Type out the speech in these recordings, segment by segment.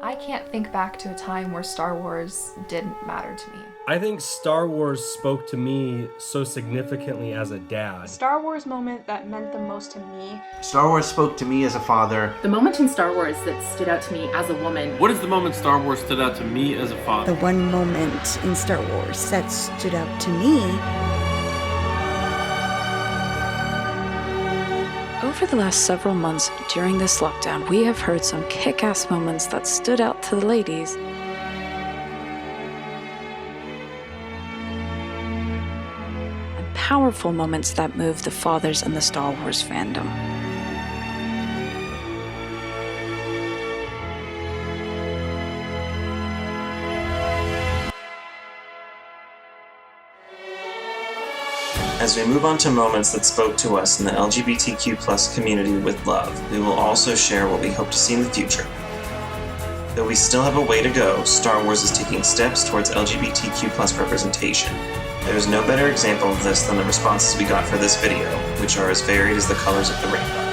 I can't think back to a time where Star Wars didn't matter to me. I think Star Wars spoke to me so significantly as a dad. Star Wars moment that meant the most to me. Star Wars spoke to me as a father. The moment in Star Wars that stood out to me as a woman. What is the moment Star Wars stood out to me as a father? The one moment in Star Wars that stood out to me. Over the last several months during this lockdown, we have heard some kick-ass moments that stood out to the ladies. And powerful moments that moved the fathers in the Star Wars fandom. As we move on to moments that spoke to us in the LGBTQ+ community with love, we will also share what we hope to see in the future. Though we still have a way to go, Star Wars is taking steps towards LGBTQ+ representation. There is no better example of this than the responses we got for this video, which are as varied as the colors of the rainbow.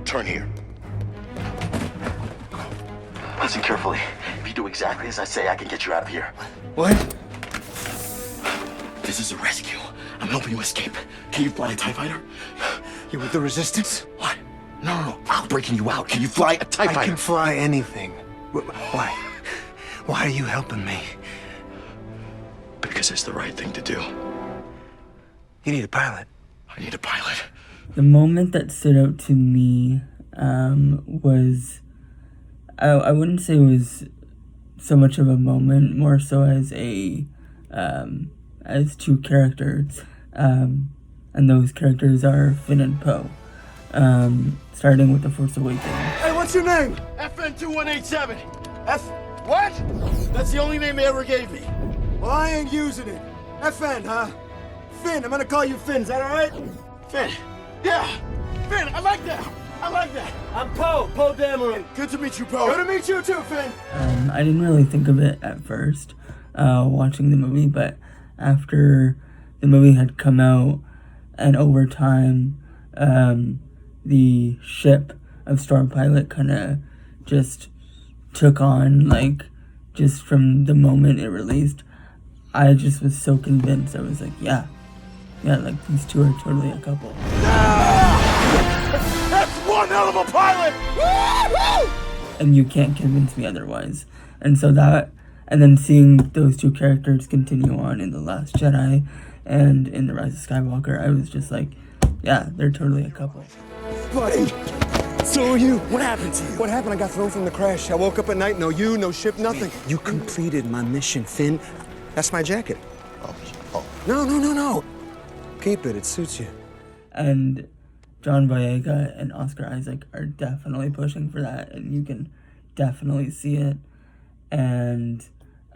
Turn here. Listen carefully. If you do exactly as I say, I can get you out of here. What? This is a rescue. I'm helping you escape. Can you fly a TIE fighter? You with the Resistance? What? No. I'm breaking you out. Can you fly a TIE fighter? I can fly anything. Why? Why are you helping me? Because it's the right thing to do. You need a pilot. I need a pilot. The moment that stood out to me was, I wouldn't say it was so much of a moment, more so as as two characters, and those characters are Finn and Poe, starting with The Force Awakens. Hey, what's your name? FN2187. What? That's the only name they ever gave me. Well, I ain't using it. FN, huh? Finn, I'm gonna call you Finn, is that alright? Finn. Yeah! Finn, I like that! I'm Poe Dameron. Good to meet you, Poe. Good to meet you too, Finn! I didn't really think of it at first, watching the movie, but after the movie had come out, and over time, the ship of Storm Pilot kind of just took on, just from the moment it released, I just was so convinced. I was like, yeah, these two are totally a couple. That's one hell of a pilot! Woo-hoo! And you can't convince me otherwise. And so and then seeing those two characters continue on in The Last Jedi and in The Rise of Skywalker, I was just like, yeah, they're totally a couple. Buddy, so are you. What happened to you? What happened? I got thrown from the crash. I woke up at night, no you, no ship, nothing. You completed my mission, Finn. That's my jacket. Oh. No. Keep it suits you. And John Boyega and Oscar Isaac are definitely pushing for that, and you can definitely see it. And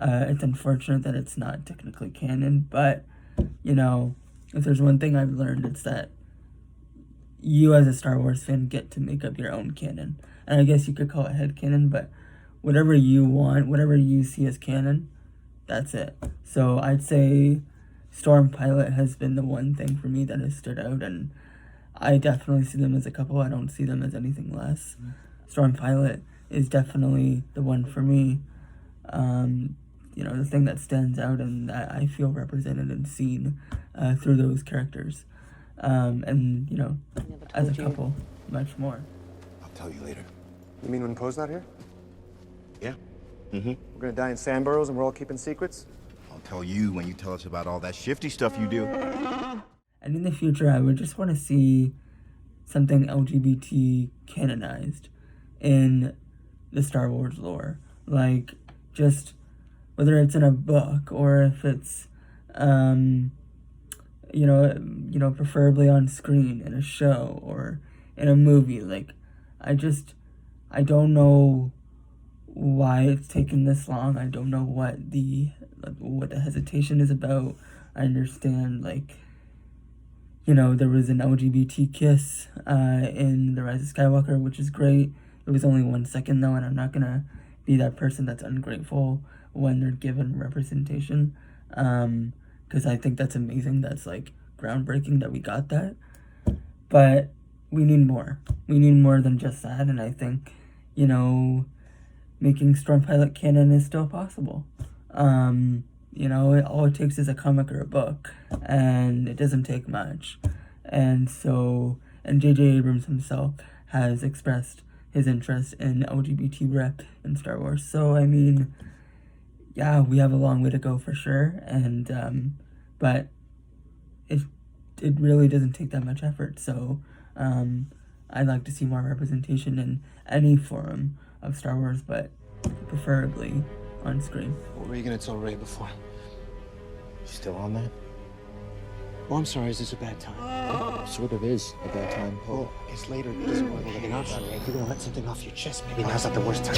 it's unfortunate that it's not technically canon, but, if there's one thing I've learned, it's that you as a Star Wars fan get to make up your own canon. And I guess you could call it headcanon, but whatever you want, whatever you see as canon, that's it. So I'd say Storm Pilot has been the one thing for me that has stood out, and I definitely see them as a couple. I don't see them as anything less. Storm Pilot is definitely the one for me. The thing that stands out and that I feel represented and seen through those characters. And, as a couple, much more. I'll tell you later. You mean when Poe's not here? Yeah. We're gonna die in sand burrows and we're all keeping secrets? I'll tell you when you tell us about all that shifty stuff you do. And in the future, I would just want to see something LGBT canonized in the Star Wars lore. Just whether it's in a book or if it's, preferably on screen in a show or in a movie. I don't know why it's taken this long. I don't know what the what the hesitation is about. I understand, like, you know, there was an LGBT kiss in The Rise of Skywalker, which is great. It was only 1 second, though, and I'm not gonna be that person that's ungrateful when they're given representation, because I think that's amazing. That's, like, groundbreaking that we got that. But we need more. We need more than just that, and I think, you know, making Storm Pilot canon is still possible. You know, all it takes is a comic or a book, and it doesn't take much. And so, and J.J. Abrams himself has expressed his interest in LGBT rep in Star Wars. So, I mean, yeah, we have a long way to go for sure, and, but it really doesn't take that much effort. So, I'd like to see more representation in any forum of Star Wars, but preferably on screen. What were you gonna tell Ray before? You still on that? Oh, I'm sorry, is this a bad time? It sort of is a bad time, Paul. Well, it's later. It doesn't work like an option. If you're gonna let something off your chest, maybe now's not the worst time.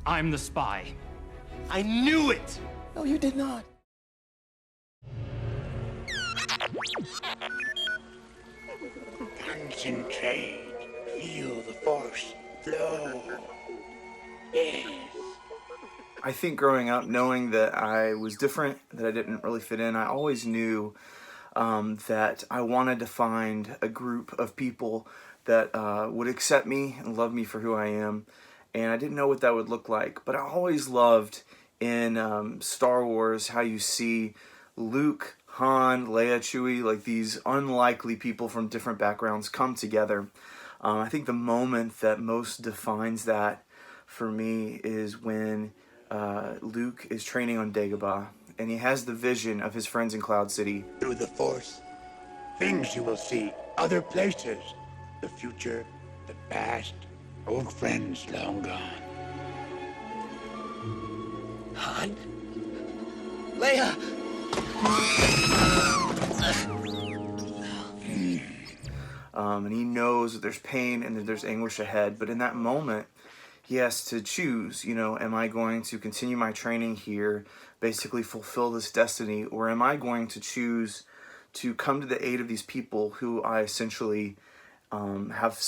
I'm the spy. I knew it! No, you did not. Concentrate. Feel the force flow. Yes. I think growing up, knowing that I was different, that I didn't really fit in, I always knew that I wanted to find a group of people that would accept me and love me for who I am. And I didn't know what that would look like. But I always loved in Star Wars how you see Luke, Han, Leia, Chewie, like these unlikely people from different backgrounds come together. I think the moment that most defines that for me is when Luke is training on Dagobah, and he has the vision of his friends in Cloud City. Through the Force, things you will see, other places, the future, the past, old friends long gone. Han? Leia! And he knows that there's pain and that there's anguish ahead, but in that moment, he has to choose, you know, am I going to continue my training here, basically fulfill this destiny, or am I going to choose to come to the aid of these people who I essentially have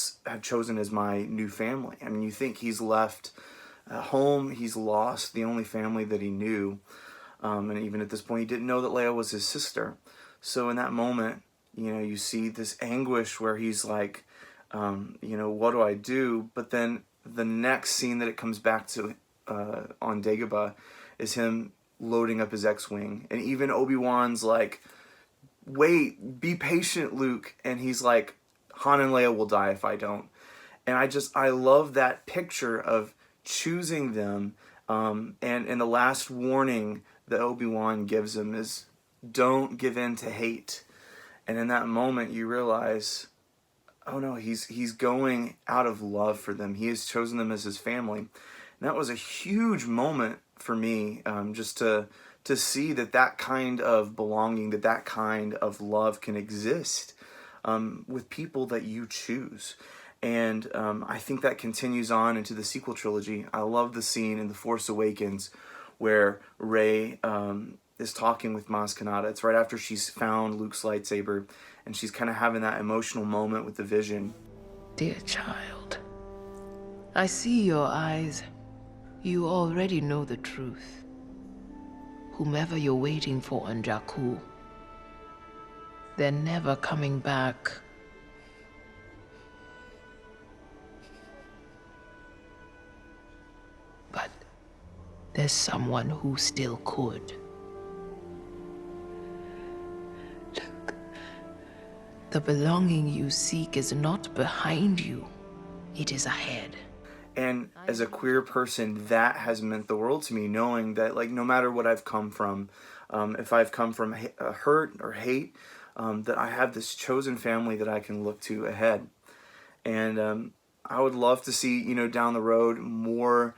chosen as my new family? I mean, you think he's left home, he's lost the only family that he knew, and even at this point, he didn't know that Leia was his sister. So in that moment, you know, you see this anguish where he's like, you know, what do I do? But then the next scene that it comes back to on Dagobah is him loading up his X-Wing. And even Obi-Wan's like, wait, be patient, Luke. And he's like, Han and Leia will die if I don't. And I love that picture of choosing them. And the last warning that Obi-Wan gives him is, don't give in to hate. And in that moment, you realize, oh no, he's going out of love for them. He has chosen them as his family. And that was a huge moment for me, just to see that kind of belonging, that kind of love can exist with people that you choose. And I think that continues on into the sequel trilogy. I love the scene in The Force Awakens where Rey is talking with Maz Kanata. It's right after she's found Luke's lightsaber, and she's kind of having that emotional moment with the vision. Dear child, I see your eyes. You already know the truth. Whomever you're waiting for on Jakku, they're never coming back. But there's someone who still could. The belonging you seek is not behind you, it is ahead. And as a queer person, that has meant the world to me, knowing that, like, no matter what I've come from, if I've come from hurt or hate, that I have this chosen family that I can look to ahead. And I would love to see, you know, down the road, more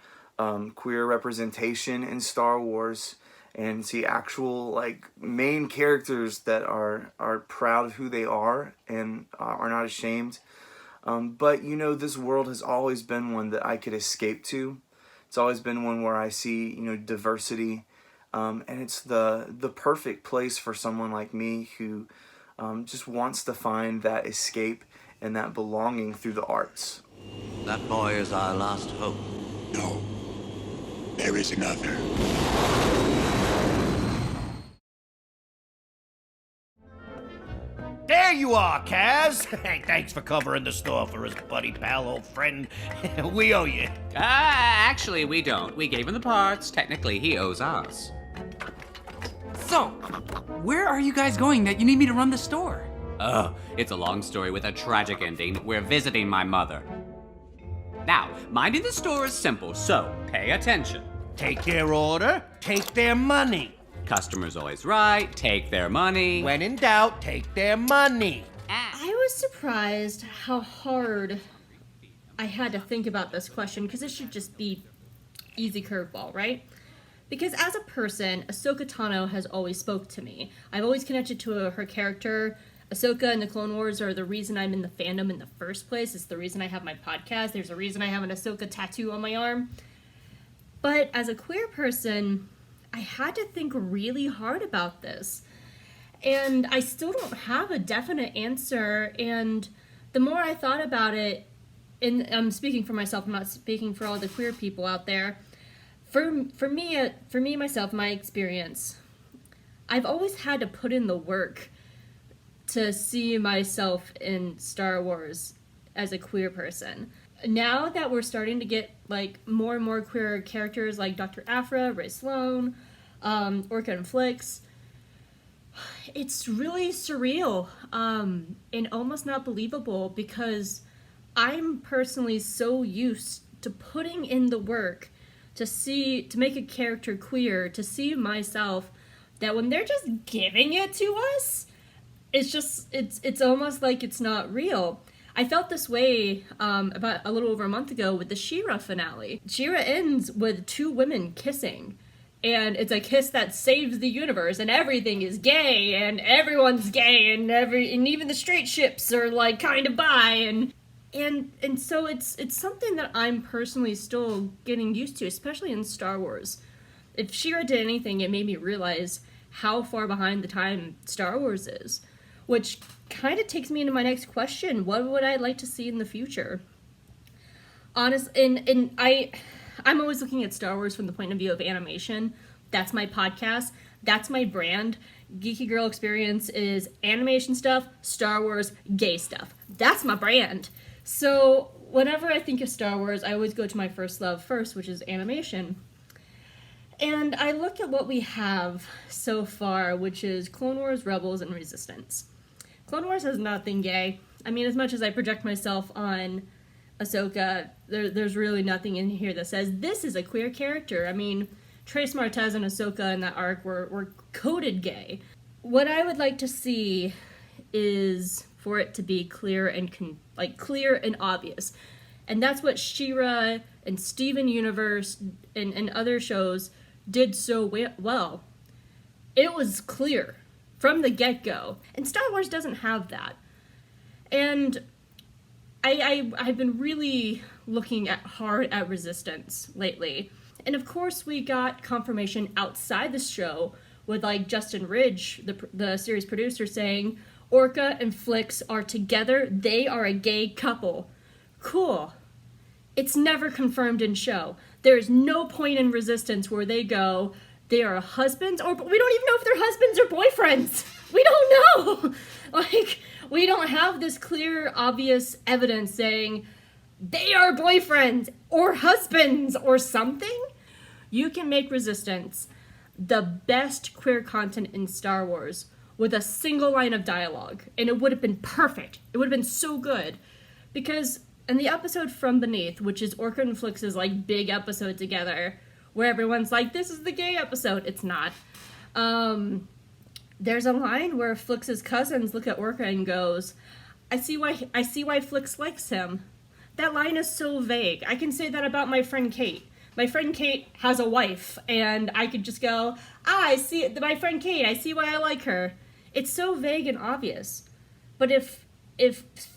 queer representation in Star Wars, and see actual, like, main characters that are proud of who they are and are not ashamed. But, you know, this world has always been one that I could escape to. It's always been one where I see, diversity, and it's the perfect place for someone like me who just wants to find that escape and that belonging through the arts. That boy is our last hope. No. There is another. There you are, Kaz. Hey, thanks for covering the store for us, buddy, pal, old friend. We owe you. Actually, we don't. We gave him the parts. Technically, he owes us. So, where are you guys going that you need me to run the store? Oh, it's a long story with a tragic ending. We're visiting my mother. Now, minding the store is simple, so pay attention. Take their order, take their money. Customer's always right, take their money. When in doubt, take their money. I was surprised how hard I had to think about this question, because it should just be easy curveball, right? Because as a person, Ahsoka Tano has always spoke to me. I've always connected to her character. Ahsoka and the Clone Wars are the reason I'm in the fandom in the first place. It's the reason I have my podcast. There's a reason I have an Ahsoka tattoo on my arm. But as a queer person, I had to think really hard about this. And I still don't have a definite answer. And the more I thought about it, and I'm speaking for myself, I'm not speaking for all the queer people out there. For me, myself, my experience, I've always had to put in the work to see myself in Star Wars as a queer person. Now that we're starting to get more and more queer characters like Dr. Aphra, Ray Sloan, Orca and Flix, it's really surreal and almost not believable, because I'm personally so used to putting in the work to make a character queer, to see myself, that when they're just giving it to us, it's almost like it's not real. I felt this way about a little over a month ago with the She-Ra finale. She-Ra ends with two women kissing, and it's a kiss that saves the universe, and everything is gay, and everyone's gay, and even the straight ships are kind of bi, and so it's something that I'm personally still getting used to, especially in Star Wars. If She-Ra did anything, it made me realize how far behind the time Star Wars is, which kind of takes me into my next question. What would I like to see in the future? I'm always looking at Star Wars from the point of view of animation. That's my podcast. That's my brand. Geeky Girl Experience is animation stuff, Star Wars, gay stuff. That's my brand. So whenever I think of Star Wars, I always go to my first love first, which is animation. And I look at what we have so far, which is Clone Wars, Rebels, and Resistance. Clone Wars has nothing gay. I mean, as much as I project myself on Ahsoka, there's really nothing in here that says this is a queer character. I mean, Trace Martez and Ahsoka in that arc were coded gay. What I would like to see is for it to be clear and clear and obvious. And that's what She-Ra and Steven Universe and other shows did so well. It was clear from the get-go. And Star Wars doesn't have that. And I've been really looking hard at Resistance lately. And of course we got confirmation outside the show with Justin Ridge, the series producer, saying Orca and Flix are together. They are a gay couple. Cool. It's never confirmed in show. There is no point in Resistance where they go, they are husbands, or we don't even know if they're husbands or boyfriends. We don't know. We don't have this clear, obvious evidence saying they are boyfriends or husbands or something. You can make Resistance the best queer content in Star Wars with a single line of dialogue, and it would have been perfect. It would have been so good. Because in the episode From Beneath, which is Orca and Flix's big episode together, where everyone's like, this is the gay episode. It's not. There's a line where Flix's cousins look at Orca and goes, I see why Flix likes him. That line is so vague. I can say that about my friend Kate. My friend Kate has a wife, and I could just go, I see my friend Kate, I see why I like her. It's so vague and obvious. But if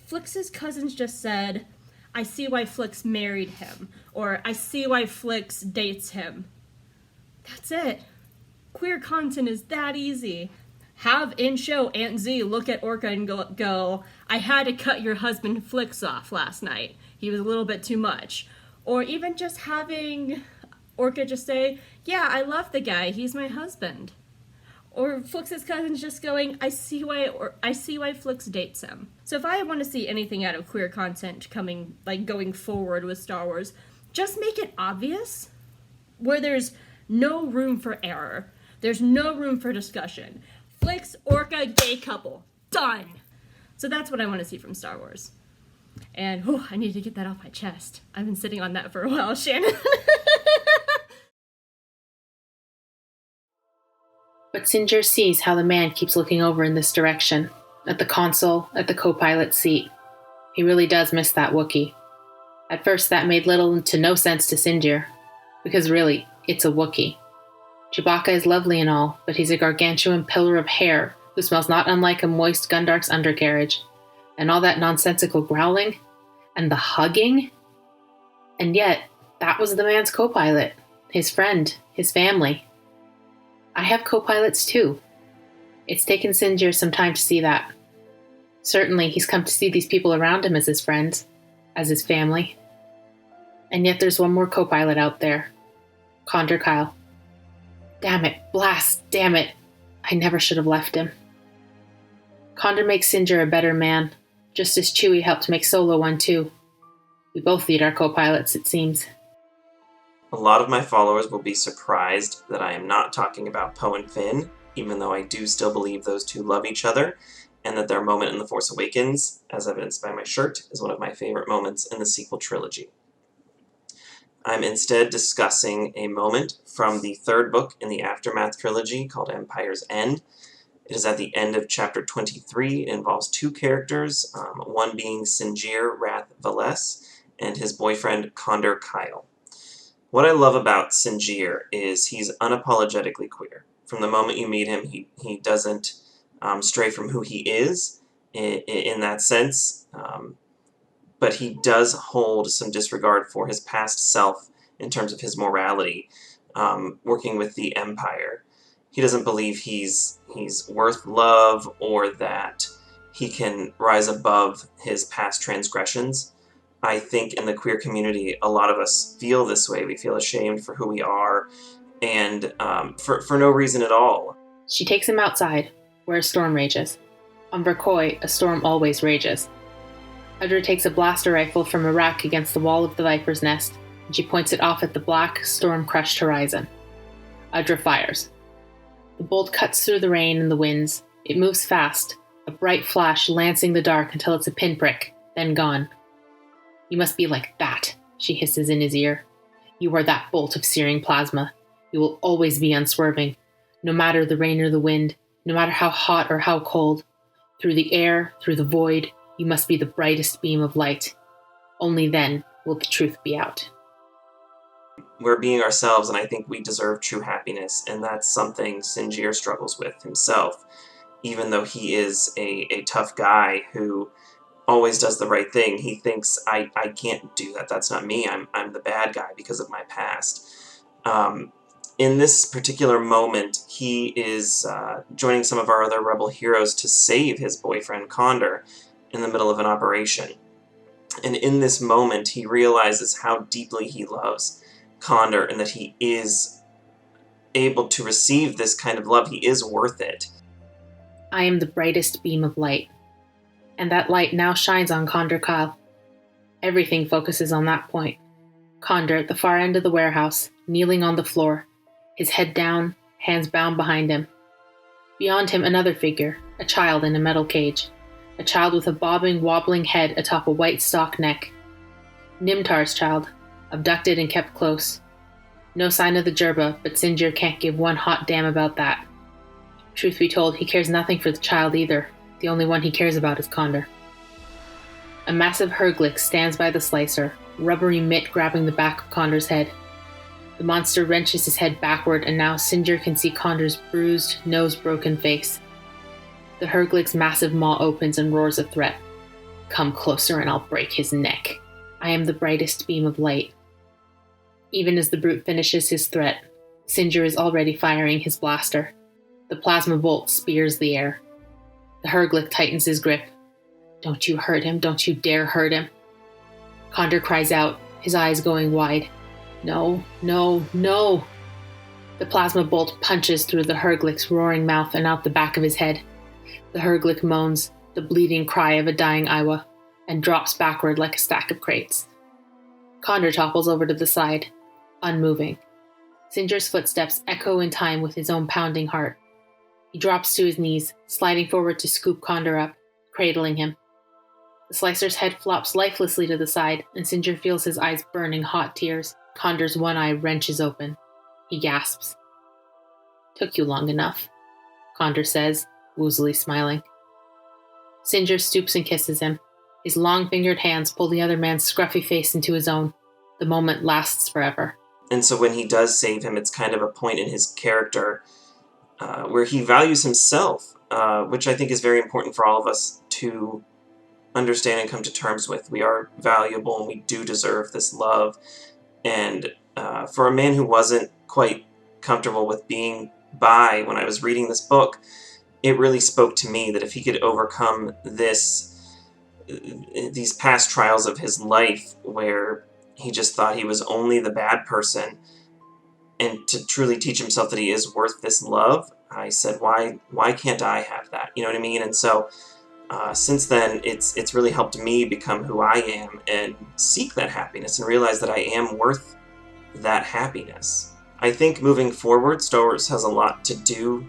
Flix's cousins just said, I see why Flix married him, Or I see why Flix dates him. That's it. Queer content is that easy. Have in-show Aunt Z look at Orca and go, I had to cut your husband Flix off last night. He was a little bit too much. Or even just having Orca just say, yeah, I love the guy, he's my husband. Or Flix's cousin's just going, I see why Flix dates him. So if I want to see anything out of queer content going forward with Star Wars, just make it obvious, where there's no room for error. There's no room for discussion. Flix, Orca, gay couple. Done. So that's what I want to see from Star Wars. And I need to get that off my chest. I've been sitting on that for a while, Shannon. But Sinjir sees how the man keeps looking over in this direction, at the console, at the co-pilot's seat. He really does miss that Wookiee. At first, that made little to no sense to Sinjir, because really, it's a Wookiee. Chewbacca is lovely and all, but he's a gargantuan pillar of hair who smells not unlike a moist Gundark's undercarriage. And all that nonsensical growling, and the hugging. And yet, that was the man's co-pilot, his friend, his family. I have co-pilots too. It's taken Sinjir some time to see that. Certainly, he's come to see these people around him as his friends, as his family. And yet there's one more co-pilot out there. Condor Kyle. Damn it, blast, damn it. I never should have left him. Condor makes Sinjir a better man, just as Chewie helped make Solo one too. We both need our co-pilots, it seems. A lot of my followers will be surprised that I am not talking about Poe and Finn, even though I do still believe those two love each other, and that their moment in The Force Awakens, as evidenced by my shirt, is one of my favorite moments in the sequel trilogy. I'm instead discussing a moment from the third book in the Aftermath trilogy called Empire's End. It is at the end of chapter 23. It involves two characters, one being Sinjir Rath Valles and his boyfriend Condor Kyle. What I love about Sinjir is he's unapologetically queer. From the moment you meet him, he doesn't stray from who he is in that sense, but he does hold some disregard for his past self in terms of his morality, working with the Empire. He doesn't believe he's worth love or that he can rise above his past transgressions. I think in the queer community, a lot of us feel this way. We feel ashamed for who we are, and for no reason at all. She takes him outside, where a storm rages. On Verkoi, a storm always rages. Udra takes a blaster rifle from a rack against the wall of the Viper's nest, and she points it off at the black, storm-crushed horizon. Udra fires. The bolt cuts through the rain and the winds. It moves fast, a bright flash lancing the dark until it's a pinprick, then gone. You must be like that, she hisses in his ear. You are that bolt of searing plasma. You will always be unswerving, no matter the rain or the wind, no matter how hot or how cold. Through the air, through the void, you must be the brightest beam of light. Only then will the truth be out. We're being ourselves, and I think we deserve true happiness, and that's something Sinjir struggles with himself, even though he is a tough guy who always does the right thing. He thinks, I can't do that. That's not me. I'm the bad guy because of my past. In this particular moment, he is joining some of our other rebel heroes to save his boyfriend, Condor, in the middle of an operation. And in this moment, he realizes how deeply he loves Condor and that he is able to receive this kind of love. He is worth it. I am the brightest beam of light. And that light now shines on Condor Kyle. Everything focuses on that point. Condor at the far end of the warehouse, kneeling on the floor, his head down, hands bound behind him. Beyond him, another figure, a child in a metal cage. A child with a bobbing, wobbling head atop a white stock neck. Nimtar's child, abducted and kept close. No sign of the Jerba, but Sinjir can't give one hot damn about that. Truth be told, he cares nothing for the child either. The only one he cares about is Condor. A massive Herglix stands by the slicer, rubbery mitt grabbing the back of Condor's head. The monster wrenches his head backward, and now Sinjir can see Condor's bruised, nose-broken face. The Herglix's massive maw opens and roars a threat. Come closer and I'll break his neck. I am the brightest beam of light. Even as the brute finishes his threat, Singer is already firing his blaster. The plasma bolt spears the air. The Herglick tightens his grip. Don't you hurt him, don't you dare hurt him. Condor cries out, his eyes going wide. No, no, no. The plasma bolt punches through the Herglick's roaring mouth and out the back of his head. The Herglick moans, the bleeding cry of a dying Iowa, and drops backward like a stack of crates. Condor topples over to the side, unmoving. Singer's footsteps echo in time with his own pounding heart. He drops to his knees, sliding forward to scoop Condor up, cradling him. The Slicer's head flops lifelessly to the side, and Singer feels his eyes burning hot tears. Condor's one eye wrenches open. He gasps. Took you long enough, Condor says, woozily smiling. Singer stoops and kisses him. His long-fingered hands pull the other man's scruffy face into his own. The moment lasts forever. And so when he does save him, it's kind of a point in his character where he values himself, which I think is very important for all of us to understand and come to terms with. We are valuable and we do deserve this love. And for a man who wasn't quite comfortable with being bi when I was reading this book, it really spoke to me that if he could overcome these past trials of his life where he just thought he was only the bad person, and to truly teach himself that he is worth this love, I said, why can't I have that? You know what I mean? And so since then, it's really helped me become who I am and seek that happiness and realize that I am worth that happiness. I think moving forward, Star Wars has a lot to do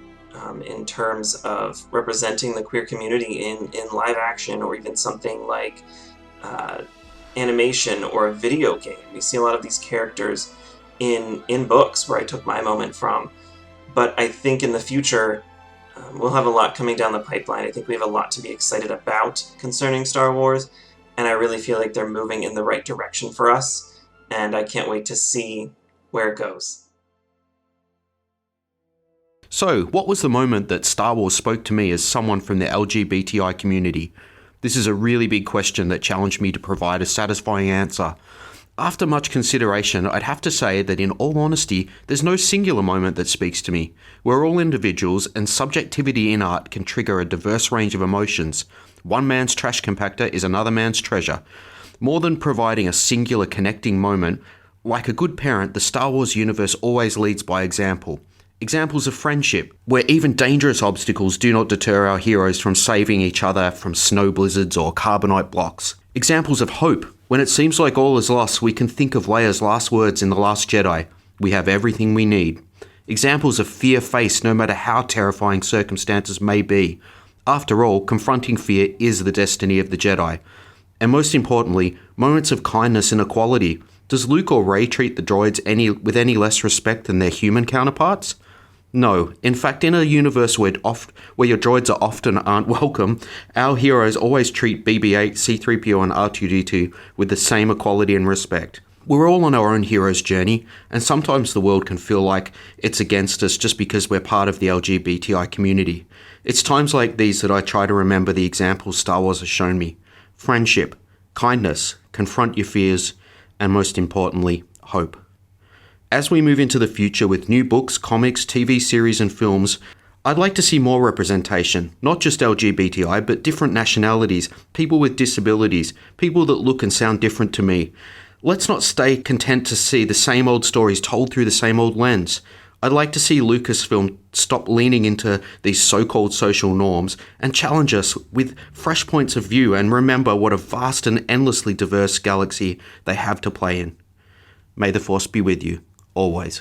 in terms of representing the queer community in live action or even something like animation or a video game. We see a lot of these characters in books where I took my moment from. But I think in the future, we'll have a lot coming down the pipeline. I think we have a lot to be excited about concerning Star Wars, and I really feel like they're moving in the right direction for us, and I can't wait to see where it goes. So, what was the moment that Star Wars spoke to me as someone from the LGBTI community? This is a really big question that challenged me to provide a satisfying answer. After much consideration, I'd have to say that in all honesty, there's no singular moment that speaks to me. We're all individuals, and subjectivity in art can trigger a diverse range of emotions. One man's trash compactor is another man's treasure. More than providing a singular connecting moment, like a good parent, the Star Wars universe always leads by example. Examples of friendship, where even dangerous obstacles do not deter our heroes from saving each other from snow blizzards or carbonite blocks. Examples of hope, when it seems like all is lost, we can think of Leia's last words in The Last Jedi, "We have everything we need." Examples of fear faced no matter how terrifying circumstances may be. After all, confronting fear is the destiny of the Jedi. And most importantly, moments of kindness and equality. Does Luke or Rey treat the droids with any less respect than their human counterparts? No. In fact, in a universe where your droids aren't welcome, our heroes always treat BB-8, C-3PO and R2-D2 with the same equality and respect. We're all on our own hero's journey, and sometimes the world can feel like it's against us just because we're part of the LGBTI community. It's times like these that I try to remember the examples Star Wars has shown me. Friendship, kindness, confront your fears, and most importantly, hope. As we move into the future with new books, comics, TV series and films, I'd like to see more representation, not just LGBTI, but different nationalities, people with disabilities, people that look and sound different to me. Let's not stay content to see the same old stories told through the same old lens. I'd like to see Lucasfilm stop leaning into these so-called social norms and challenge us with fresh points of view and remember what a vast and endlessly diverse galaxy they have to play in. May the Force be with you, always.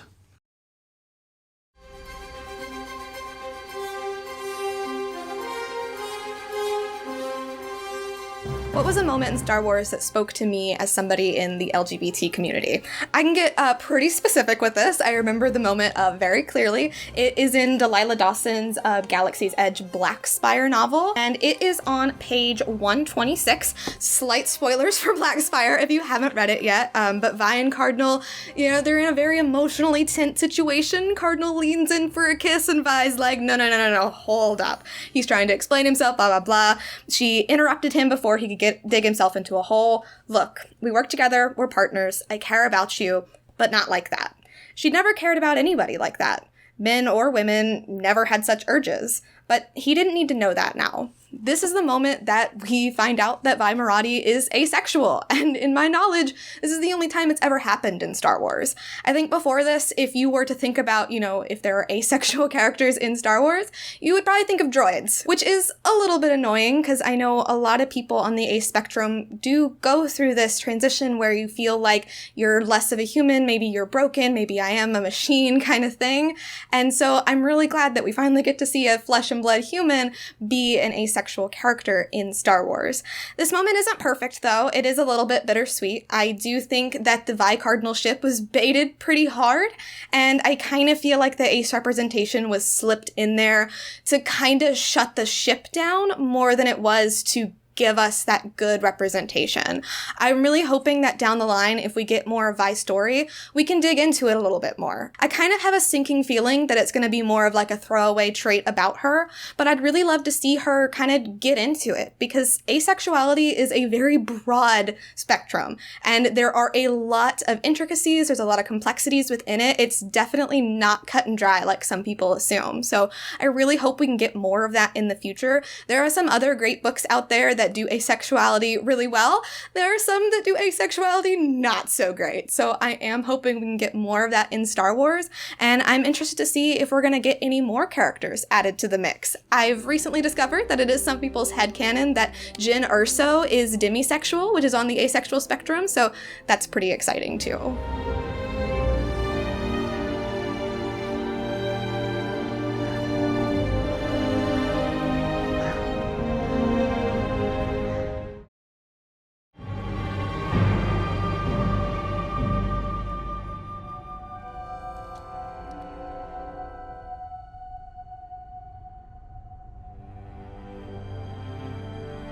What was a moment in Star Wars that spoke to me as somebody in the LGBT community? I can get pretty specific with this. I remember the moment very clearly. It is in Delilah Dawson's Galaxy's Edge Black Spire novel, and it is on page 126. Slight spoilers for Black Spire if you haven't read it yet, but Vi and Cardinal, they're in a very emotionally tense situation. Cardinal leans in for a kiss, and Vi's like, no, hold up. He's trying to explain himself, blah, blah, blah. She interrupted him before he could dig himself into a hole. Look, we work together, we're partners, I care about you. but not like that. She'd never cared about anybody like that. Men or women never had such urges, but he didn't need to know that now. This is the moment that we find out that Vi Moradi is asexual, and in my knowledge, this is the only time it's ever happened in Star Wars. I think before this, if you were to think about, if there are asexual characters in Star Wars, you would probably think of droids, which is a little bit annoying because I know a lot of people on the ace spectrum do go through this transition where you feel like you're less of a human, maybe you're broken, maybe I am a machine kind of thing. And so I'm really glad that we finally get to see a flesh and blood human be an asexual character in Star Wars. This moment isn't perfect, though. It is a little bit bittersweet. I do think that the Vi Cardinal ship was baited pretty hard, and I kind of feel like the ace representation was slipped in there to kind of shut the ship down more than it was to give us that good representation. I'm really hoping that down the line, if we get more of Vi's story, we can dig into it a little bit more. I kind of have a sinking feeling that it's going to be more of like a throwaway trait about her, but I'd really love to see her kind of get into it because asexuality is a very broad spectrum and there are a lot of intricacies, there's a lot of complexities within it. It's definitely not cut and dry like some people assume. So I really hope we can get more of that in the future. There are some other great books out there that do asexuality really well. There are some that do asexuality not so great. So I am hoping we can get more of that in Star Wars, and I'm interested to see if we're going to get any more characters added to the mix. I've recently discovered that it is some people's headcanon that Jyn Erso is demisexual, which is on the asexual spectrum, so that's pretty exciting too.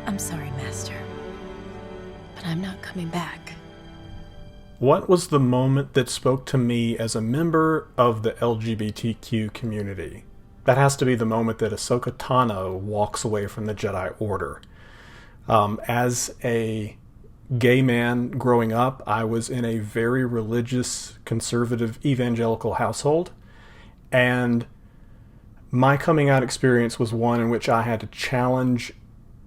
I'm sorry, Master, but I'm not coming back. What was the moment that spoke to me as a member of the LGBTQ community? That has to be the moment that Ahsoka Tano walks away from the Jedi Order. As a gay man growing up, I was in a very religious, conservative, evangelical household, and my coming out experience was one in which I had to challenge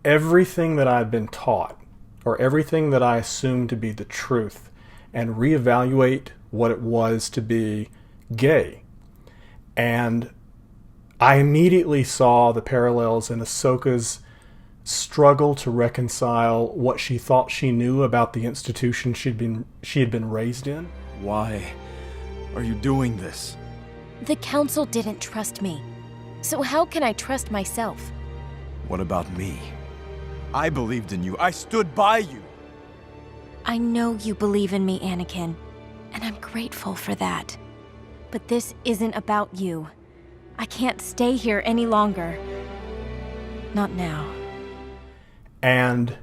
everything that I'd been taught, or everything that I assumed to be the truth, and reevaluate what it was to be gay. And I immediately saw the parallels in Ahsoka's struggle to reconcile what she thought she knew about the institution she had been raised in. Why are you doing this? The Council didn't trust me, so how can I trust myself? What about me? I believed in you. I stood by you. I know you believe in me, Anakin, and I'm grateful for that. But this isn't about you. I can't stay here any longer. Not now. And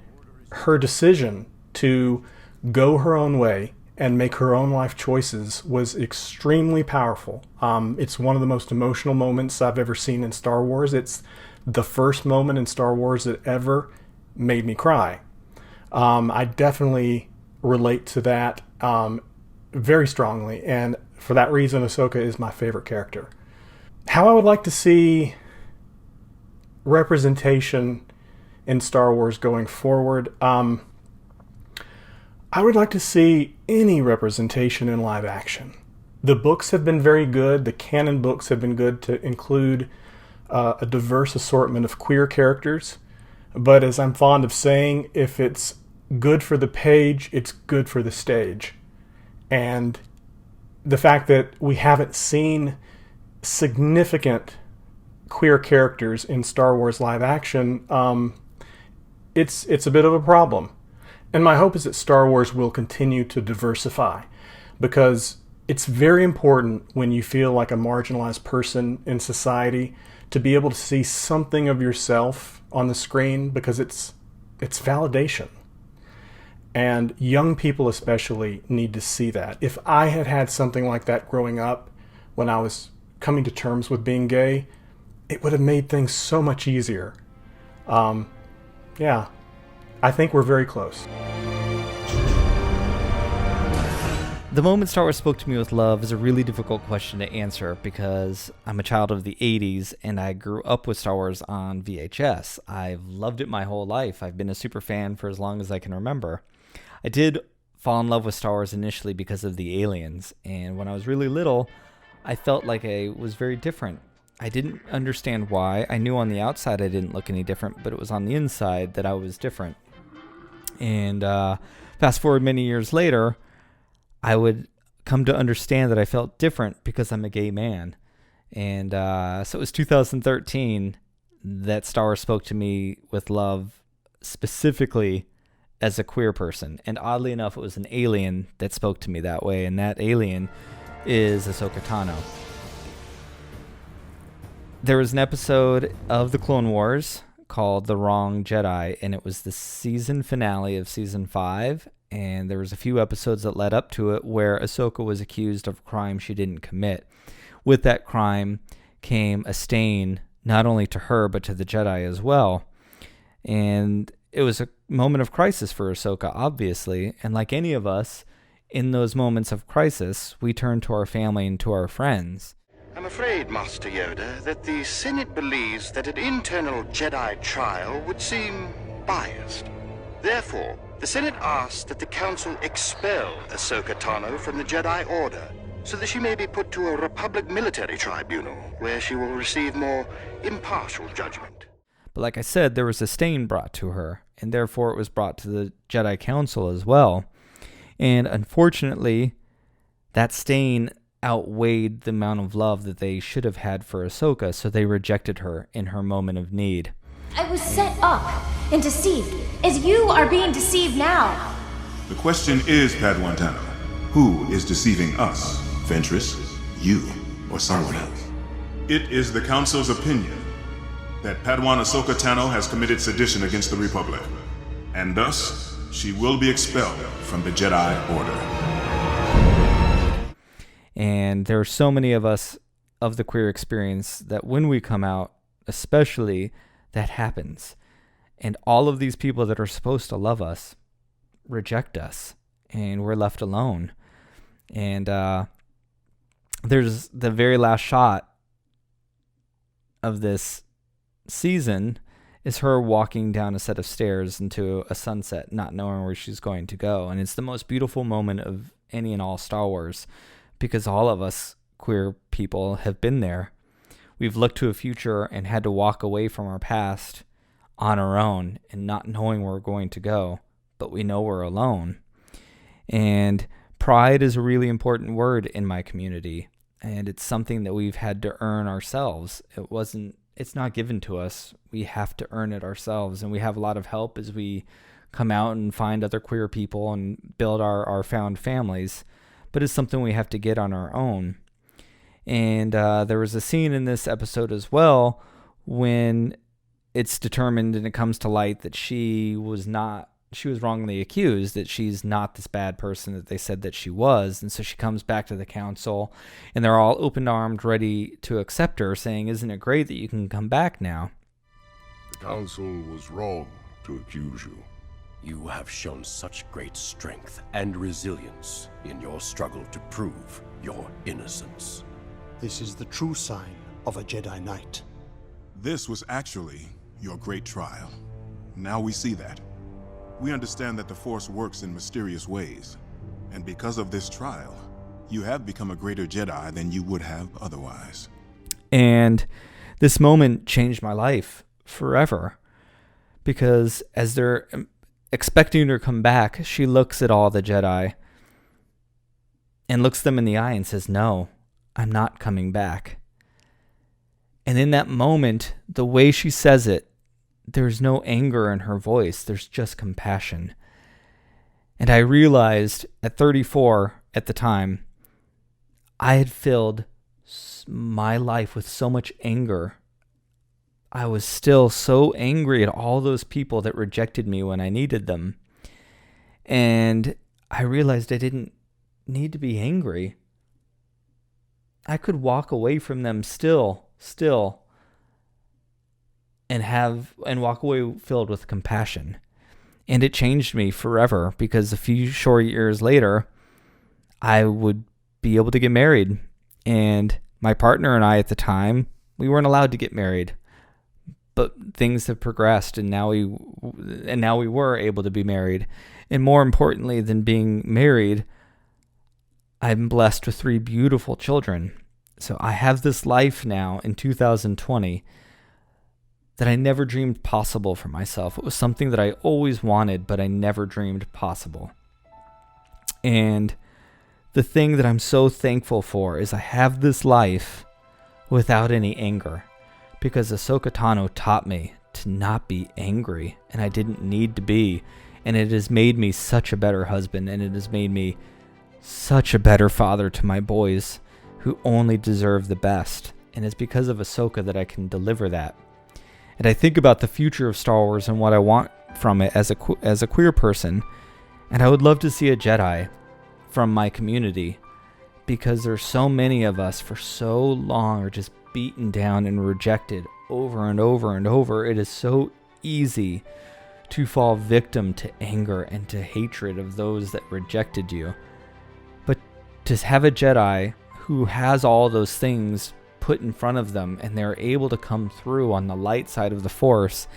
her decision to go her own way and make her own life choices was extremely powerful. It's one of the most emotional moments I've ever seen in Star Wars. It's the first moment in Star Wars that ever made me cry. I definitely relate to that very strongly, and for that reason, Ahsoka is my favorite character. How I would like to see representation in Star Wars going forward, I would like to see any representation in live action. The books have been very good. The canon books have been good to include a diverse assortment of queer characters. But as I'm fond of saying, if it's good for the page, it's good for the stage. And the fact that we haven't seen significant queer characters in Star Wars live action, it's a bit of a problem. And my hope is that Star Wars will continue to diversify, because it's very important when you feel like a marginalized person in society to be able to see something of yourself on the screen, because it's validation. And young people especially need to see that. If I had had something like that growing up when I was coming to terms with being gay, it would have made things so much easier. Yeah, I think we're very close. The moment Star Wars spoke to me with love is a really difficult question to answer because I'm a child of the 80s and I grew up with Star Wars on VHS. I've loved it my whole life. I've been a super fan for as long as I can remember. I did fall in love with Star Wars initially because of the aliens, and when I was really little, I felt like I was very different. I didn't understand why. I knew on the outside I didn't look any different, but it was on the inside that I was different. And fast forward many years later, I would come to understand that I felt different because I'm a gay man. And so it was 2013 that Star Wars spoke to me with love, specifically as a queer person. And oddly enough, it was an alien that spoke to me that way, and that alien is Ahsoka Tano. There was an episode of The Clone Wars called The Wrong Jedi, and it was the season finale of season 5. And there was a few episodes that led up to it where Ahsoka was accused of a crime she didn't commit. With that crime came a stain, not only to her, but to the Jedi as well. And it was a moment of crisis for Ahsoka, obviously. And like any of us, in those moments of crisis, we turn to our family and to our friends. I'm afraid, Master Yoda, that the Senate believes that an internal Jedi trial would seem biased. Therefore, the Senate asks that the Council expel Ahsoka Tano from the Jedi Order, so that she may be put to a Republic military tribunal, where she will receive more impartial judgment. But like I said, there was a stain brought to her, and therefore it was brought to the Jedi Council as well. And unfortunately, that stain outweighed the amount of love that they should have had for Ahsoka, so they rejected her in her moment of need. I was set up and deceived, as you are being deceived now. The question is, Padawan Tano, who is deceiving us? Ventress, you, or someone else? It is the Council's opinion that Padawan Ahsoka Tano has committed sedition against the Republic, and thus she will be expelled from the Jedi Order. And there are so many of us of the queer experience that when we come out, especially, that happens. And all of these people that are supposed to love us reject us, and we're left alone. And there's the very last shot of this season is her walking down a set of stairs into a sunset, not knowing where she's going to go. And it's the most beautiful moment of any and all Star Wars, because all of us queer people have been there. We've looked to a future and had to walk away from our past on our own and not knowing where we're going to go, but we know we're alone. And pride is a really important word in my community, and it's something that we've had to earn ourselves. It's not given to us. We have to earn it ourselves, and we have a lot of help as we come out and find other queer people and build our found families, but it's something we have to get on our own. And there was a scene in this episode as well when it's determined and it comes to light that she was wrongly accused, that she's not this bad person that they said that she was. And so she comes back to the council and they're all open-armed, ready to accept her, saying, "Isn't it great that you can come back now?" The council was wrong to accuse you. You have shown such great strength and resilience in your struggle to prove your innocence. This is the true sign of a Jedi Knight. This was actually your great trial. Now we see that. We understand that the Force works in mysterious ways. And because of this trial, you have become a greater Jedi than you would have otherwise. And this moment changed my life forever. Because as they're expecting her to come back, she looks at all the Jedi and looks them in the eye and says, "No, I'm not coming back." And in that moment, the way she says it, there's no anger in her voice. There's just compassion. And I realized at 34 at the time, I had filled my life with so much anger. I was still so angry at all those people that rejected me when I needed them. And I realized I didn't need to be angry. I could walk away from them still, and walk away filled with compassion. And it changed me forever, because a few short years later, I would be able to get married. And my partner and I at the time, we weren't allowed to get married. But things have progressed, and now we were able to be married. And more importantly than being married, I'm blessed with 3 beautiful children. So I have this life now in 2020 that I never dreamed possible for myself. It was something that I always wanted, but I never dreamed possible. And the thing that I'm so thankful for is I have this life without any anger, because Ahsoka Tano taught me to not be angry, and I didn't need to be. And it has made me such a better husband, and it has made me such a better father to my boys who only deserve the best. And it's because of Ahsoka that I can deliver that. And I think about the future of Star Wars and what I want from it as a queer person. And I would love to see a Jedi from my community, because there's so many of us for so long are just beaten down and rejected over and over and over. It is so easy to fall victim to anger and to hatred of those that rejected you. But to have a Jedi who has all those things put in front of them, and they're able to come through on the light side of the Force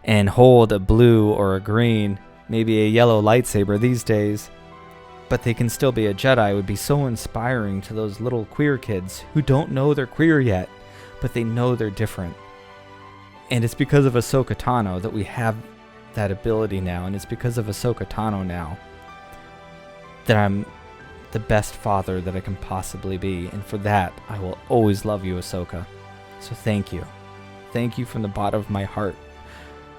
and hold a blue or a green, maybe a yellow lightsaber these days, but they can still be a Jedi, would be so inspiring to those little queer kids who don't know they're queer yet, but they know they're different. And it's because of Ahsoka Tano that we have that ability now, and it's because of Ahsoka Tano now that I'm the best father that I can possibly be. And for that, I will always love you, Ahsoka. So thank you. Thank you from the bottom of my heart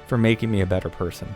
for making me a better person.